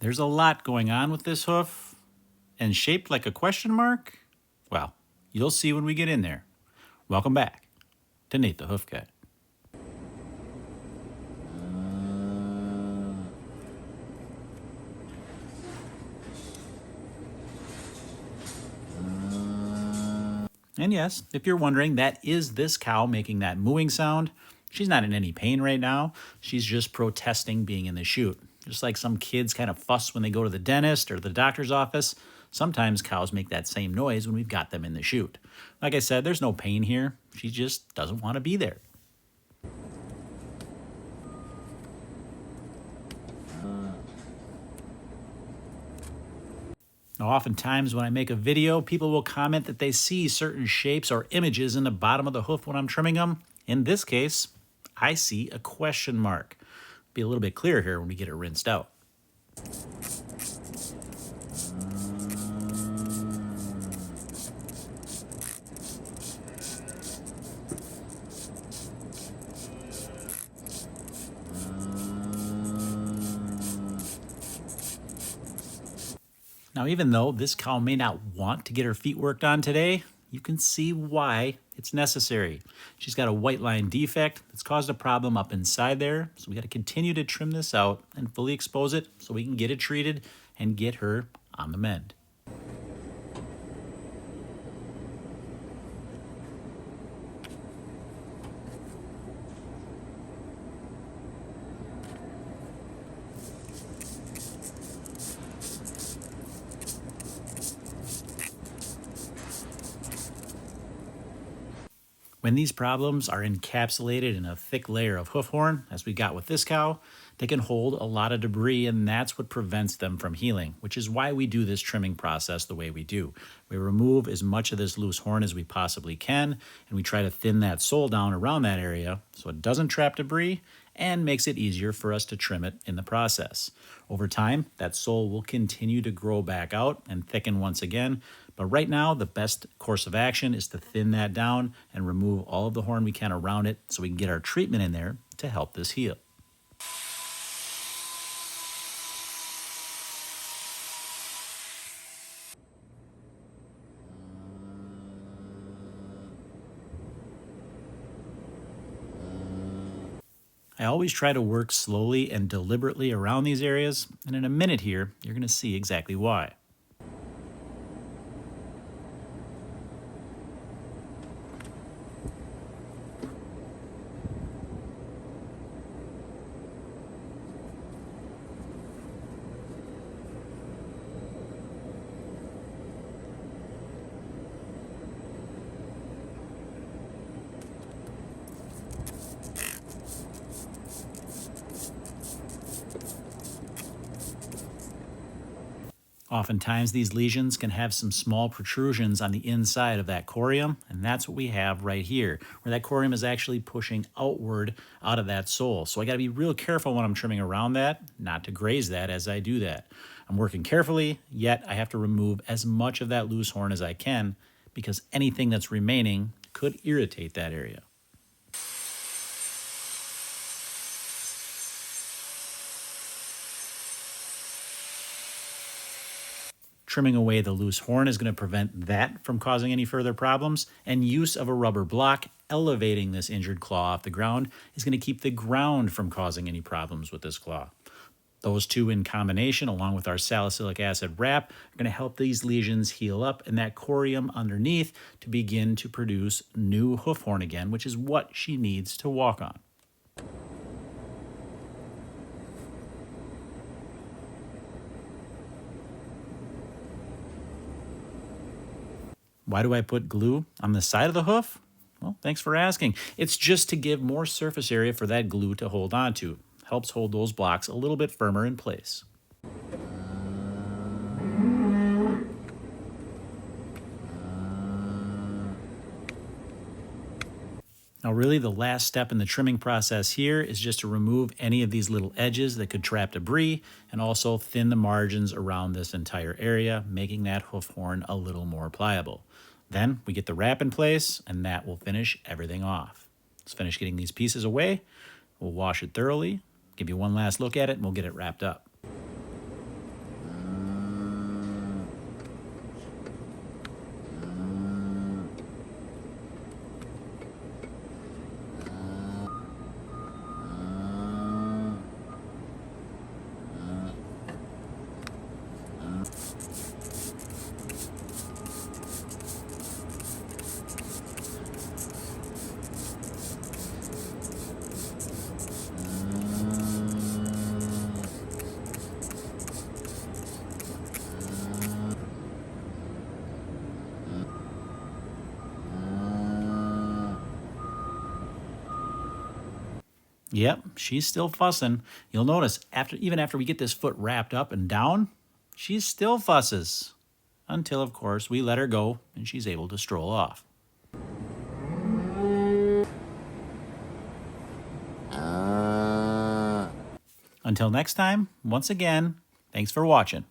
There's a lot going on with this hoof, and shaped like a question mark? Well, you'll see when we get in there. Welcome back to Nate the Hoof Guy. And yes, if you're wondering, that is this cow making that mooing sound. She's not in any pain right now. She's just protesting being in the chute. Just like some kids kind of fuss when they go to the dentist or the doctor's office, sometimes cows make that same noise when we've got them in the chute. Like I said, there's no pain here. She just doesn't want to be there. Now, oftentimes when I make a video, people will comment that they see certain shapes or images in the bottom of the hoof when I'm trimming them. In this case, I see a question mark. Be a little bit clearer here when we get it rinsed out. Now, even though this cow may not want to get her feet worked on today, you can see why it's necessary. She's got a white line defect that's caused a problem up inside there, so we got to continue to trim this out and fully expose it so we can get it treated and get her on the mend. When these problems are encapsulated in a thick layer of hoof horn, as we got with this cow, they can hold a lot of debris, and that's what prevents them from healing, which is why we do this trimming process the way we do. We remove as much of this loose horn as we possibly can, and we try to thin that sole down around that area so it doesn't trap debris and makes it easier for us to trim it in the process. Over time, that sole will continue to grow back out and thicken once again, but right now, the best course of action is to thin that down and remove all of the horn we can around it so we can get our treatment in there to help this heal. I always try to work slowly and deliberately around these areas, and in a minute here, you're going to see exactly why. Oftentimes, these lesions can have some small protrusions on the inside of that corium, and that's what we have right here, where that corium is actually pushing outward out of that sole. So I got to be real careful when I'm trimming around that, not to graze that as I do that. I'm working carefully, yet I have to remove as much of that loose horn as I can because anything that's remaining could irritate that area. Trimming away the loose horn is going to prevent that from causing any further problems, and use of a rubber block elevating this injured claw off the ground is going to keep the ground from causing any problems with this claw. Those two in combination, along with our salicylic acid wrap, are going to help these lesions heal up and that corium underneath to begin to produce new hoof horn again, which is what she needs to walk on. Why do I put glue on the side of the hoof? Well, thanks for asking. It's just to give more surface area for that glue to hold on to. Helps hold those blocks a little bit firmer in place. Now really the last step in the trimming process here is just to remove any of these little edges that could trap debris and also thin the margins around this entire area, making that hoof horn a little more pliable. Then we get the wrap in place and that will finish everything off. Let's finish getting these pieces away. We'll wash it thoroughly, give you one last look at it, and we'll get it wrapped up. Yep, she's still fussing. You'll notice even after we get this foot wrapped up and down, she still fusses. Until, of course, we let her go and she's able to stroll off. Until next time, once again, thanks for watching.